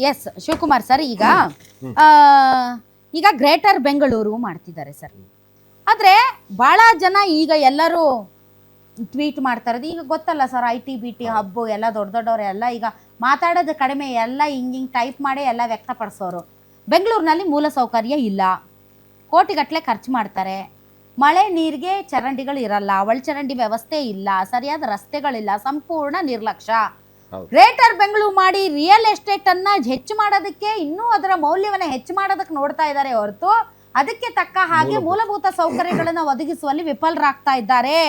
S Shivakumar sir, ಈಗ greater Bengaluru ಮಾಡ್ತಿದ್ದಾರೆ sir. ಆದರೆ ಭಾಳ ಜನ ಈಗ ಎಲ್ಲರೂ ಟ್ವೀಟ್ ಮಾಡ್ತಾ ಇರೋದು ಈಗ ಗೊತ್ತಲ್ಲ ಸರ್, IT BT ಹಬ್ಬು ಎಲ್ಲ ದೊಡ್ಡವ್ರು ಎಲ್ಲ ಈಗ ಮಾತಾಡೋದು ಕಡಿಮೆ, ಎಲ್ಲ ಹಿಂಗೆ ಟೈಪ್ ಮಾಡಿ ಎಲ್ಲ ವ್ಯಕ್ತಪಡಿಸೋರು. ಬೆಂಗಳೂರಿನಲ್ಲಿ ಮೂಲಸೌಕರ್ಯ ಇಲ್ಲ, ಕೋಟಿಗಟ್ಟಲೆ ಖರ್ಚು ಮಾಡ್ತಾರೆ, ಮಳೆ ನೀರಿಗೆ ಚರಂಡಿಗಳು ಇರಲ್ಲ, ಒಳಚರಂಡಿ ವ್ಯವಸ್ಥೆ ಇಲ್ಲ, ಸರಿಯಾದ ರಸ್ತೆಗಳಿಲ್ಲ, ಸಂಪೂರ್ಣ ನಿರ್ಲಕ್ಷ್ಯ. ಗ್ರೇಟರ್ ಬೆಂಗಳೂರು ಮಾಡಿ ರಿಯಲ್ ಎಸ್ಟೇಟ್ ಅನ್ನ ಹೆಚ್ಚು ಮಾಡೋದಕ್ಕೆ, ಇನ್ನೂ ಅದರ ಮೌಲ್ಯವನ್ನು ಹೆಚ್ಚು ಮಾಡೋದಕ್ಕೆ ನೋಡ್ತಾ ಇದ್ದಾರೆ ಹೊರತು ಅದಕ್ಕೆ ತಕ್ಕ ಹಾಗೆ ಮೂಲಭೂತ ಸೌಕರ್ಯಗಳನ್ನು ಒದಗಿಸುವಲ್ಲಿ ವಿಫಲರಾಗ್ತಾ ಇದ್ದಾರೆ.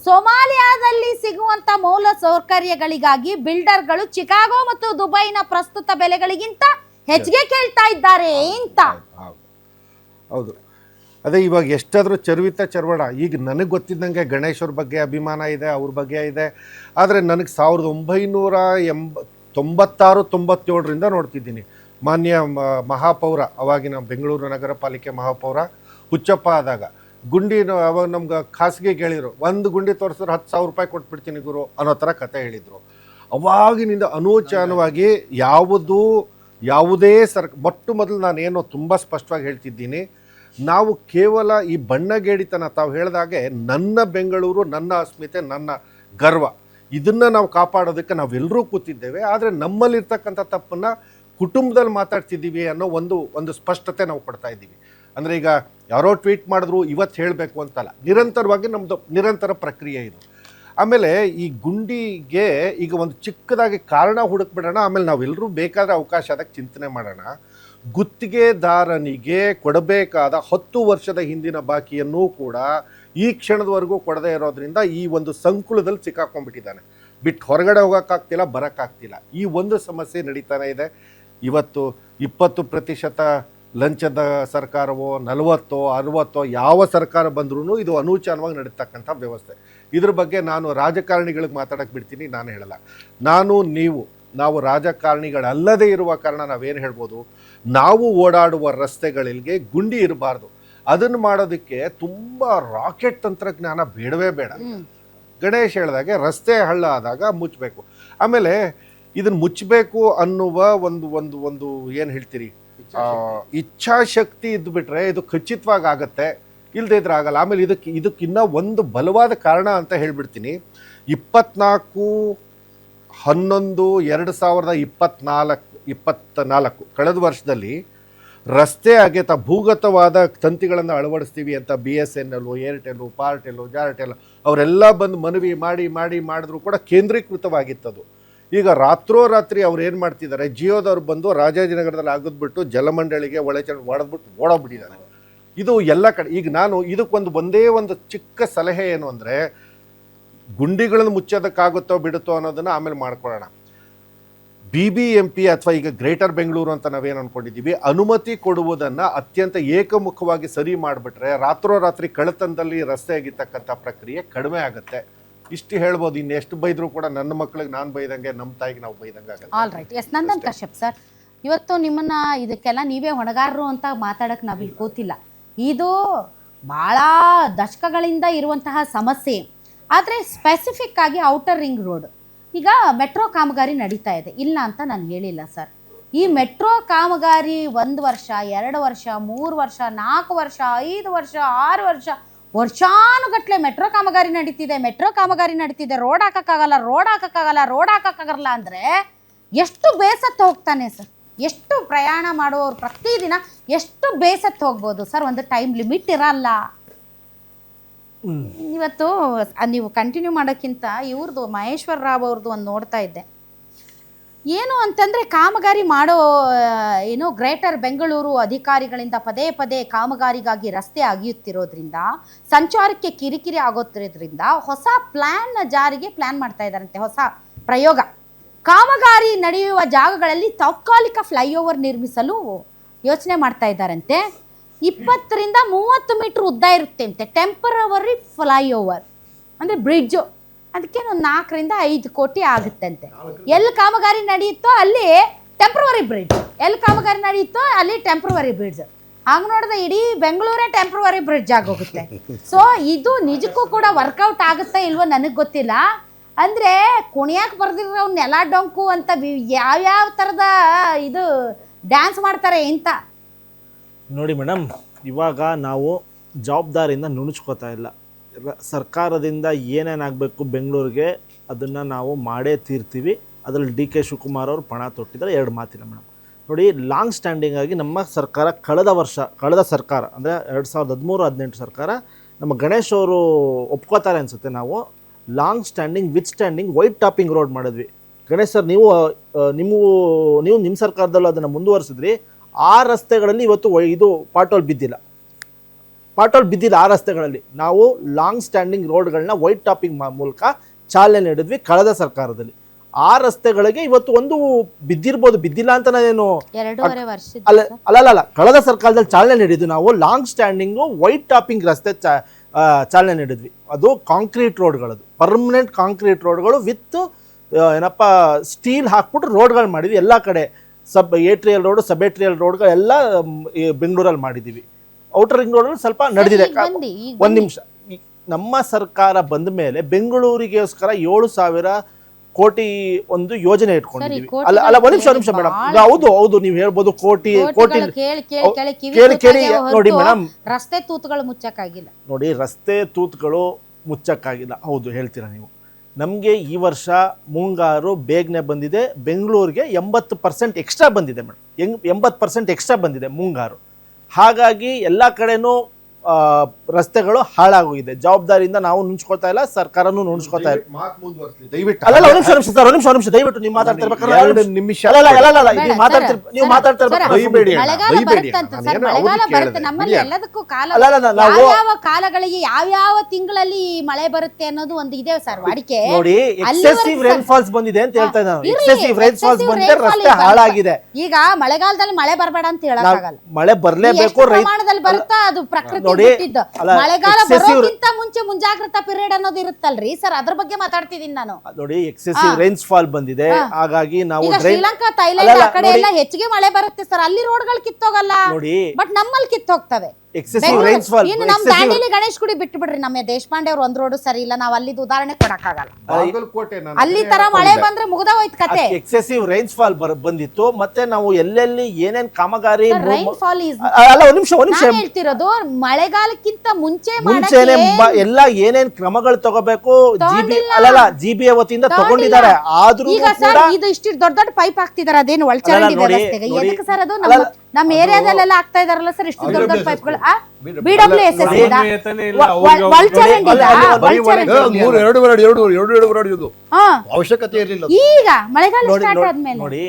ಸೊಮಾಲಿಯಾದಲ್ಲಿ ಸಿಗುವಂತ ಮೂಲ ಸೌಕರ್ಯಗಳಿಗಾಗಿ ಬಿಲ್ಡರ್ಗಳು ಚಿಕಾಗೋ ಮತ್ತು ದುಬೈನ ಪ್ರಸ್ತುತ ಬೆಲೆಗಳಿಗಿಂತ ಹೆಚ್ಚಿಗೆ ಕೇಳ್ತಾ ಇದ್ದಾರೆ ಅಂತ. ಹೌದು, ಅದೇ ಇವಾಗ ಎಷ್ಟಾದರೂ ಚರ್ವಣ. ಈಗ ನನಗೆ ಗೊತ್ತಿದ್ದಂಗೆ ಗಣೇಶವ್ರ ಬಗ್ಗೆ ಅಭಿಮಾನ ಇದೆ, ಅವ್ರ ಬಗ್ಗೆ ಇದೆ. ಆದರೆ ನನಗೆ 1996-97ರಿಂದ ನೋಡ್ತಿದ್ದೀನಿ. ಮಾನ್ಯ ಮಹಾಪೌರ, ಅವಾಗಿನ ಬೆಂಗಳೂರು ನಗರ ಪಾಲಿಕೆ ಮಹಾಪೌರ ಹುಚ್ಚಪ್ಪ ಆದಾಗ ಗುಂಡಿ ಅವಾಗ ನಮ್ಗೆ ಖಾಸಗಿ ಹೇಳಿದರು, ಒಂದು ಗುಂಡಿ ತೋರಿಸಿದ್ರೆ 10,000 ರೂಪಾಯಿ ಕೊಟ್ಬಿಡ್ತೀನಿ ಗುರು ಅನ್ನೋ ಥರ ಕತೆ ಹೇಳಿದರು. ಅವಾಗಿನಿಂದ ಅನೂಚಾನವಾಗಿ ಯಾವುದೇ ಮೊಟ್ಟ ಮೊದಲು ನಾನೇನೋ ತುಂಬ ಸ್ಪಷ್ಟವಾಗಿ ಹೇಳ್ತಿದ್ದೀನಿ, ನಾವು ಕೇವಲ ಈ ಬಣ್ಣಗೇಡಿತನ ತಾವು ಹೇಳಿದಾಗೆ ನನ್ನ ಬೆಂಗಳೂರು, ನನ್ನ ಅಸ್ಮಿತೆ, ನನ್ನ ಗರ್ವ, ಇದನ್ನು ನಾವು ಕಾಪಾಡೋದಕ್ಕೆ ನಾವೆಲ್ಲರೂ ಕೂತಿದ್ದೇವೆ. ಆದರೆ ನಮ್ಮಲ್ಲಿರ್ತಕ್ಕಂಥ ತಪ್ಪನ್ನು ಕುಟುಂಬದಲ್ಲಿ ಮಾತಾಡ್ತಿದ್ದೀವಿ ಅನ್ನೋ ಒಂದು ಸ್ಪಷ್ಟತೆ ನಾವು ಕೊಡ್ತಾ ಇದ್ದೀವಿ. ಅಂದರೆ ಈಗ ಯಾರೋ ಟ್ವೀಟ್ ಮಾಡಿದ್ರು ಇವತ್ತು ಹೇಳಬೇಕು ಅಂತಲ್ಲ, ನಿರಂತರವಾಗಿ ನಮ್ಮದು ನಿರಂತರ ಪ್ರಕ್ರಿಯೆ ಇದು. ಆಮೇಲೆ ಈ ಗುಂಡಿಗೆ ಈಗ ಒಂದು ಚಿಕ್ಕದಾಗಿ ಕಾರಣ ಹುಡುಕ್ಬಿಡೋಣ, ಆಮೇಲೆ ನಾವೆಲ್ಲರೂ ಬೇಕಾದರೆ ಅವಕಾಶ ಅದಕ್ಕೆ ಚಿಂತನೆ ಮಾಡೋಣ. ಗುತ್ತಿಗೆದಾರನಿಗೆ ಕೊಡಬೇಕಾದ 10 ವರ್ಷದ ಹಿಂದಿನ ಬಾಕಿಯನ್ನೂ ಕೂಡ ಈ ಕ್ಷಣದವರೆಗೂ ಕೊಡದೇ ಇರೋದ್ರಿಂದ ಈ ಒಂದು ಸಂಕುಲದಲ್ಲಿ ಸಿಕ್ಕಾಕೊಂಡ್ಬಿಟ್ಟಿದ್ದಾನೆ. ಬಿಟ್ಟು ಹೊರಗಡೆ ಹೋಗೋಕ್ಕಾಗ್ತಿಲ್ಲ, ಬರೋಕ್ಕಾಗ್ತಿಲ್ಲ. ಈ ಒಂದು ಸಮಸ್ಯೆ ನಡೀತಾನೆ ಇದೆ. ಇವತ್ತು 20% ಲಂಚದ ಸರ್ಕಾರವೋ 40, 60 ಯಾವ ಸರ್ಕಾರ ಬಂದ್ರೂ ಇದು ಅನೂಚಾನವಾಗಿ ನಡೀತಕ್ಕಂಥ ವ್ಯವಸ್ಥೆ. ಇದ್ರ ಬಗ್ಗೆ ನಾನು ರಾಜಕಾರಣಿಗಳಿಗೆ ಮಾತಾಡೋಕ್ಕೆ ಬಿಡ್ತೀನಿ, ನಾನು ಹೇಳಲ್ಲ. ನಾವು ರಾಜಕಾರಣಿಗಳಲ್ಲದೇ ಇರುವ ಕಾರಣ ನಾವೇನು ಹೇಳ್ಬೋದು, ನಾವು ಓಡಾಡುವ ರಸ್ತೆಗಳಿಗೆ ಗುಂಡಿ ಇರಬಾರ್ದು. ಅದನ್ನು ಮಾಡೋದಕ್ಕೆ ತುಂಬ ರಾಕೆಟ್ ತಂತ್ರಜ್ಞಾನ ಬೇಡವೇ ಬೇಡ. ಗಣೇಶ್ ಹೇಳಿದಾಗೆ ರಸ್ತೆ ಹಳ್ಳ ಆದಾಗ ಮುಚ್ಚಬೇಕು. ಆಮೇಲೆ ಇದನ್ನು ಮುಚ್ಚಬೇಕು ಅನ್ನುವ ಒಂದು ಏನು ಹೇಳ್ತೀರಿ, ಇಚ್ಛಾಶಕ್ತಿ ಇದ್ದುಬಿಟ್ರೆ ಇದು ಖಚಿತವಾಗಿ ಆಗತ್ತೆ, ಇಲ್ಲದೇ ಇದ್ರೆ ಆಗಲ್ಲ. ಆಮೇಲೆ ಇದಕ್ಕಿನ್ನ ಒಂದು ಬಲವಾದ ಕಾರಣ ಅಂತ ಹೇಳ್ಬಿಡ್ತೀನಿ. 24/11/2024 ಕಳೆದ ವರ್ಷದಲ್ಲಿ ರಸ್ತೆ ಅಗೆತ ಭೂಗತವಾದ ತಂತಿಗಳನ್ನು ಅಳವಡಿಸ್ತೀವಿ ಅಂತ BSNL, ಏರ್ಟೆಲ್ಲು, ಪಾರ್ಟೆಲ್ಲು, ಜಾರ್ಟೆಲ್ ಅವರೆಲ್ಲ ಬಂದು ಮನವಿ ಮಾಡಿದ್ರು ಕೂಡ ಕೇಂದ್ರೀಕೃತವಾಗಿತ್ತದು. ಈಗ ರಾತ್ರೋರಾತ್ರಿ ಅವ್ರು ಏನು ಮಾಡ್ತಿದ್ದಾರೆ, ಜಿಯೋದವ್ರು ಬಂದು ರಾಜಾಜಿನಗರದಲ್ಲಿ ಆಗಿದ್ಬಿಟ್ಟು ಜಲಮಂಡಳಿಗೆ ಹೊಡೆದ್ಬಿಟ್ಟು ಓಡೋಗ್ಬಿಟ್ಟಿದ್ದಾರೆ. ಇದು ಎಲ್ಲ ಕಡೆ. ಈಗ ನಾನು ಒಂದೇ ಒಂದು ಚಿಕ್ಕ ಸಲಹೆ ಏನು ಅಂದರೆ, ಗುಂಡಿಗಳನ್ನು ಮುಚ್ಚೋದಕ್ಕಾಗುತ್ತೋ ಬಿಡುತ್ತೋ ಅನ್ನೋದನ್ನು ಆಮೇಲೆ ಮಾಡ್ಕೊಳ್ಳೋಣ. BBMP ಅಥವಾ ಈಗ ಗ್ರೇಟರ್ ಬೆಂಗಳೂರು ಅಂತ ನಾವೇನು ಅಂದ್ಕೊಂಡಿದ್ದೀವಿ, ಅನುಮತಿ ಕೊಡುವುದನ್ನು ಅತ್ಯಂತ ಏಕಮುಖವಾಗಿ ಸರಿ ಮಾಡಿಬಿಟ್ರೆ ರಾತ್ರೋರಾತ್ರಿ ಕಳ್ಳತನದಲ್ಲಿ ರಸ್ತೆ ಆಗಿರ್ತಕ್ಕಂಥ ಪ್ರಕ್ರಿಯೆ ಕಡಿಮೆ ಆಗುತ್ತೆ. ಇಷ್ಟು ಹೇಳ್ಬೋದು. ಇನ್ನೆಷ್ಟು ಬೈದರೂ ಕೂಡ ನನ್ನ ಮಕ್ಕಳಿಗೆ ನಾನು ಬೈದಂಗೆ, ನಮ್ಮ ತಾಯಿಗೆ ನಾವು ಬೈದಂಗೆ ಆಗುತ್ತೆ. All right. Yes Nandan Kashyap sir, ಇವತ್ತು ನಿಮ್ಮನ್ನು ಇದಕ್ಕೆಲ್ಲ ನೀವೇ ಹೊಣೆಗಾರರು ಅಂತ ಮಾತಾಡೋಕ್ಕೆ ನಾವಿಲ್ಲಿ ಕೂತಿಲ್ಲ. ಇದು ಭಾಳ ದಶಕಗಳಿಂದ ಇರುವಂತಹ ಸಮಸ್ಯೆ. ಆದರೆ ಸ್ಪೆಸಿಫಿಕ್ ಆಗಿ ಔಟರ್ ರಿಂಗ್ ರೋಡ್ ಈಗ ಮೆಟ್ರೋ ಕಾಮಗಾರಿ ನಡೀತಾ ಇದೆ, ಇಲ್ಲ ಅಂತ ನಾನು ಹೇಳಿಲ್ಲ ಸರ್. ಈ ಮೆಟ್ರೋ ಕಾಮಗಾರಿ 1 ವರ್ಷ, 2 ವರ್ಷ, 3 ವರ್ಷ, 4 ವರ್ಷ, 5 ವರ್ಷ, 6 ವರ್ಷ, ವರ್ಷಾನುಗಟ್ಲೆ ಮೆಟ್ರೋ ಕಾಮಗಾರಿ ನಡೀತಿದೆ. ರೋಡ್ ಹಾಕೋಕ್ಕಾಗಲ್ಲ ಅಂದರೆ ಎಷ್ಟು ಬೇಸತ್ತು ಹೋಗ್ತಾನೆ ಸರ್. ಎಷ್ಟು ಪ್ರಯಾಣ ಮಾಡುವವರು ಪ್ರತಿದಿನ ಎಷ್ಟು ಬೇಸತ್ತು ಹೋಗ್ಬೋದು ಸರ್. ಒಂದು ಟೈಮ್ ಲಿಮಿಟ್ ಇರಲ್ಲ. ಇವತ್ತು ನೀವು ಕಂಟಿನ್ಯೂ ಮಾಡೋಕ್ಕಿಂತ ಇವ್ರದ್ದು ಮಹೇಶ್ವರ ರಾವ್ ಅವ್ರದ್ದು ಒಂದು ನೋಡ್ತಾ ಇದ್ದೆ. ಏನು ಅಂತಂದರೆ, ಕಾಮಗಾರಿ ಮಾಡೋ ಗ್ರೇಟರ್ ಬೆಂಗಳೂರು ಅಧಿಕಾರಿಗಳಿಂದ ಪದೇ ಕಾಮಗಾರಿಗಾಗಿ ರಸ್ತೆ ಅಗೆಯುತ್ತಿರೋದ್ರಿಂದ, ಸಂಚಾರಕ್ಕೆ ಕಿರಿಕಿರಿ ಆಗೋತ್ತಿರೋದ್ರಿಂದ ಹೊಸ ಜಾರಿಗೆ ಪ್ಲ್ಯಾನ್ ಮಾಡ್ತಾ ಇದ್ದಾರಂತೆ. ಹೊಸ ಪ್ರಯೋಗ, ಕಾಮಗಾರಿ ನಡೆಯುವ ಜಾಗಗಳಲ್ಲಿ ತಾತ್ಕಾಲಿಕ ಫ್ಲೈಓವರ್ ನಿರ್ಮಿಸಲು ಯೋಚನೆ ಮಾಡ್ತಾ ಇದ್ದಾರಂತೆ. 20 to 30 ಮೀಟರ್ ಉದ್ದ ಇರುತ್ತೆ ಅಂತೆ ಟೆಂಪರವರಿ ಫ್ಲೈಓವರ್, ಅಂದರೆ ಬ್ರಿಡ್ಜು. ಅದಕ್ಕೆ 4 to 5 ಕೋಟಿ ಆಗುತ್ತೆ ಅಂತೆ. ಎಲ್ಲಿ ಕಾಮಗಾರಿ ನಡೆಯುತ್ತೋ ಅಲ್ಲಿ ಟೆಂಪ್ರವರಿ ಬ್ರಿಡ್ಜ್, ಹಂಗೆ ನೋಡಿದ್ರೆ ಇಡೀ ಬೆಂಗಳೂರೇ ಟೆಂಪ್ರವರಿ ಬ್ರಿಡ್ಜ್ ಆಗೋಗುತ್ತೆ. ಸೊ ಇದು ನಿಜಕ್ಕೂ ಕೂಡ ವರ್ಕೌಟ್ ಆಗುತ್ತಾ ಇಲ್ವೋ ನನಗೆ ಗೊತ್ತಿಲ್ಲ. ಅಂದ್ರೆ ಕುಣಿಯಾಕ್ ಬರ್ದಿರೋ ಅವ್ನ ನೆಲ ಡೊಂಕು ಅಂತ ಯಾವ್ಯಾವ ತರದ ಇದು ಡ್ಯಾನ್ಸ್ ಮಾಡ್ತಾರೆ ಇಂತ. ನೋಡಿ ಮೇಡಮ್, ಇವಾಗ ನಾವು ಜವಾಬ್ದಾರಿಯಿಂದ ನುಣುಚ್ಕೋತಾ ಇಲ್ಲ. ಸರ್ಕಾರದಿಂದ ಏನೇನಾಗಬೇಕು ಬೆಂಗಳೂರಿಗೆ ಅದನ್ನು ನಾವು ಮಾಡೇ ತೀರ್ತೀವಿ. ಅದರಲ್ಲಿ ಡಿ.ಕೆ. ಶಿವಕುಮಾರ್ ಅವರು ಪಣ ತೊಟ್ಟಿದ್ದಾರೆ, 2 ಮಾತಿಲ್ಲ ಮೇಡಮ್. ನೋಡಿ, ಲಾಂಗ್ ಸ್ಟ್ಯಾಂಡಿಂಗ್ ಆಗಿ ನಮ್ಮ ಸರ್ಕಾರ ಕಳೆದ ಸರ್ಕಾರ ಅಂದರೆ 2013-18 ಸರ್ಕಾರ, ನಮ್ಮ ಗಣೇಶ್ ಅವರು ಒಪ್ಕೋತಾರೆ ಅನಿಸುತ್ತೆ, ನಾವು long standing with standing white topping road ಮಾಡಿದ್ವಿ. ಗಣೇಶ್ ಸರ್, ನೀವು ನಿಮ್ಮ ಸರ್ಕಾರದಲ್ಲೂ ಅದನ್ನು ಮುಂದುವರಿಸಿದ್ರಿ. ಆ ರಸ್ತೆಗಳಲ್ಲಿ ಇವತ್ತು ಇದು ಪಾಟೋಲ್ ಬಿದ್ದಿಲ್ಲ. ಆ ರಸ್ತೆಗಳಲ್ಲಿ ನಾವು ಲಾಂಗ್ ಸ್ಟ್ಯಾಂಡಿಂಗ್ ರೋಡ್ಗಳನ್ನ ವೈಟ್ ಟಾಪಿಂಗ್ ಮೂಲಕ ಚಾಲನೆ ನೀಡಿದ್ವಿ ಕಳೆದ ಸರ್ಕಾರದಲ್ಲಿ. ಆ ರಸ್ತೆಗಳಿಗೆ ಇವತ್ತು ಒಂದು ಬಿದ್ದಿರ್ಬೋದು, ಬಿದ್ದಿಲ್ಲ ಅಂತ ನಾನೇನು 2.5 ವರ್ಷ ಅಲ್ಲ, ಕಳೆದ ಸರ್ಕಾರದಲ್ಲಿ ಚಾಲನೆ ನೀಡಿದ್ವಿ. ನಾವು ಲಾಂಗ್ ಸ್ಟ್ಯಾಂಡಿಂಗು ವೈಟ್ ಟಾಪಿಂಗ್ ರಸ್ತೆ ಚಾಲನೆ ನೀಡಿದ್ವಿ. ಅದು ಕಾಂಕ್ರೀಟ್ ರೋಡ್ಗಳದು, ಪರ್ಮನೆಂಟ್ ಕಾಂಕ್ರೀಟ್ ರೋಡ್ಗಳು ವಿತ್ ಸ್ಟೀಲ್ ಹಾಕ್ಬಿಟ್ಟು ರೋಡ್ಗಳು ಮಾಡಿದ್ವಿ ಎಲ್ಲ ಕಡೆ. ಏಟ್ರಿಯಲ್ ರೋಡು, ಸಬ್ ಏಟ್ರಿಯಲ್ ರೋಡ್ಗಳೆಲ್ಲ ಬೆಂಗಳೂರಲ್ಲಿ ಮಾಡಿದ್ದೀವಿ. ಔಟರ್ ರಿಂಗ್ ರೋಡಲ್ಲಿ ಸ್ವಲ್ಪ ನಡೆದಿದೆ. ಒಂದು ನಿಮಿಷ, ನಮ್ಮ ಸರ್ಕಾರ ಬಂದ ಮೇಲೆ ಬೆಂಗಳೂರಿಗೋಸ್ಕರ 7,000 ಕೋಟಿ ಒಂದು ಯೋಜನೆ ಇಟ್ಕೊಂಡಿದ್ದೀವಿ. ಅಲ್ಲ ಒಂದು ನಿಮಿಷ ಮೇಡಮ್, ಹೌದು ನೀವು ಹೇಳ್ಬೋದು ಕೋಟಿ ಕೇಳಿ ನೋಡಿ ಮೇಡಮ್, ರಸ್ತೆ ತೂತುಗಳು ಮುಚ್ಚಕ್ಕಾಗಿಲ್ಲ. ನೋಡಿ, ರಸ್ತೆ ತೂತುಗಳು ಮುಚ್ಚಕ್ಕಾಗಿಲ್ಲ, ಹೌದು ಹೇಳ್ತೀರಾ ನೀವು. ನಮಗೆ ಈ ವರ್ಷ ಮುಂಗಾರು ಬೇಗನೆ ಬಂದಿದೆ. ಬೆಂಗಳೂರಿಗೆ 80% ಎಕ್ಸ್ಟ್ರಾ ಬಂದಿದೆ ಮೇಡಮ್, 80% ಎಕ್ಸ್ಟ್ರಾ ಬಂದಿದೆ ಮುಂಗಾರು. ಹಾಗಾಗಿ ಎಲ್ಲ ಕಡೆನೂ ರಸ್ತೆಗಳು ಹಾಳಾಗೋಗಿದೆ. ಜವಾಬ್ದಾರಿಯಿಂದ ನಾವು ನುಂಚ್ಕೊಳ್ತಾ ಇಲ್ಲ, ಸರ್ಕಾರನೂ ನುಂಚ್ಕೊಳ್ತಾ ಇಲ್ಲ. ಅಲ್ಲ, ಒಂದು ನಿಮಿಷ ದಯವಿಟ್ಟು ನೀವು ಮಾತಾಡ್ತಿರ್ಬೇಕಾದ್ರೆ ನೀವು ಮಾತಾಡ್ತಿರ್ಬೇಕು. ನಮ್ಮಲ್ಲಿ ಎಲ್ಲದಕ್ಕೂ ಯಾವ ಕಾಲಗಳಿಗೆ ಯಾವ ತಿಂಗಳಲ್ಲಿ ಮಳೆ ಬರುತ್ತೆ ಅನ್ನೋದು ಒಂದು ಇದೆ ಸರ್ ವಾಡಿಕೆ. ನೋಡಿ, ಎಕ್ಸೆಸಿವ್ ರೈನ್ಫಾಲ್ಸ್ ಬಂದಿದೆ ಅಂತ ಹೇಳ್ತಾ ಇದ್ದಾರೆ. ಎಕ್ಸೆಸಿವ್ ರೈನ್ಫಾಲ್ಸ್ ಬಂದ್ರೆ ರಸ್ತೆ ಹಾಳಾಗಿದೆ. ಈಗ ಮಳೆಗಾಲದಲ್ಲಿ ಮಳೆ ಬರಬೇಡ ಅಂತ ಹೇಳಕ್ಕಾಗಲ್ಲ. ಮಳೆ ಬರ್ಲೇಬೇಕು, ಪ್ರಮಾಣದಲ್ಲಿ ಬರುತ್ತಾ ಅದು ಪ್ರಕೃತಿ ಬಿಟ್ಟಿದ್ದು. ಮಳೆಗಾಲ ಬರೋಕ್ಕಿಂತ ಮುಂಚೆ ಮುಂಜಾಗ್ರತಾ ಪೀರಿಯಡ್ ಅನ್ನೋದು ಇರುತ್ತಲ್ರಿ ಸರ್, ಅದ್ರ ಬಗ್ಗೆ ಮಾತಾಡ್ತಿದ್ದೀನಿ ನಾನು. ನೋಡಿ, ಎಕ್ಸೆಸಿವ್ ರೈನ್ಫಾಲ್ ಬಂದಿದೆ, ಹಾಗಾಗಿ ನಾವು ಶ್ರೀಲಂಕಾ, ಥೈಲ್ಯಾಂಡ್ ಆ ಕಡೆ ಎಲ್ಲ ಹೆಚ್ಚಿಗೆ ಮಳೆ ಬರುತ್ತೆ ಸರ್, ಅಲ್ಲಿ ರೋಡ್ಗಳು ಕಿತ್ತೋಗಲ್ಲ. ನೋಡಿ, ಬಟ್ ನಮ್ಮಲ್ಲಿ ಕಿತ್ತೋಗ್ತವೆ. Excessive rainfall. ಇನ್ನು ನಮ್ ದಾಂಡೇಲಿ ಗಣೇಶ್ ಗುಡಿ ಬಿಟ್ಟು ಬಿಡ್ರಿ, ನಮ್ಮ ದೇಶಪಾಂಡೆ ಅವ್ರು ಒಂದ್ ರೋಡ್ ಸರಿ ಇಲ್ಲ, ನಾವ್ ಅಲ್ಲಿದ್ದು ಉದಾಹರಣೆ ಕೊಡಕ್ಕಾಗಲ್ಲ. ಅಲ್ಲಿ ತರ ಮಳೆ ಬಂದ್ರೆ ಮುಗ್ದ ಹೋಯ್ತು ಕತೆ. ಎಕ್ಸೆಸಿವ್ ರೈನ್ಫಾಲ್ ಬಂದಿತ್ತು. ಮತ್ತೆ ನಾವು ಎಲ್ಲೆಲ್ಲಿ ಏನೇನ್ ಕಾಮಗಾರಿ, ರೈನ್ಫಾಲ್ ಅಲ್ಲ ಒಂದ್ ನಿಮಿಷ ಹೇಳ್ತಿರೋದು, ಮಳೆಗಾಲಕ್ಕಿಂತ ಮುಂಚೆನೆ ಎಲ್ಲ ಏನೇನ್ ಕ್ರಮಗಳು ತಗೋಬೇಕು ಜಿಬಿಎ ವತಿಯಿಂದ ತಗೊಂಡಿದ್ದಾರೆ. ಆದ್ರೂ ಈಗ ಸರ್ ಇದು ಇಷ್ಟು ದೊಡ್ಡ ದೊಡ್ಡ ಪೈಪ್ ಹಾಕ್ತಿದಾರೆ, ಅದೇನು ಒಳಚರಂಡಿ ರಸ್ತೆಗೆ ಎದಕ್ಕೆ ಸರ್? ಅದು ನಮ್ಮ ಏರಿಯಾದಲ್ಲೆಲ್ಲ ಆಗ್ತಾ ಇದಾರಲ್ಲ ಸರ್, ಇಷ್ಟು ದೊಡ್ಡ ದೊಡ್ಡ ಪೈಪ್ಗಳು. BWSS ಅವಶ್ಯಕತೆ ಇರಲಿಲ್ಲ. ಈಗ ಮಳೆಗಾಲ ಸ್ಟಾರ್ಟ್ ಆದ್ಮೇಲೆ ನೋಡಿ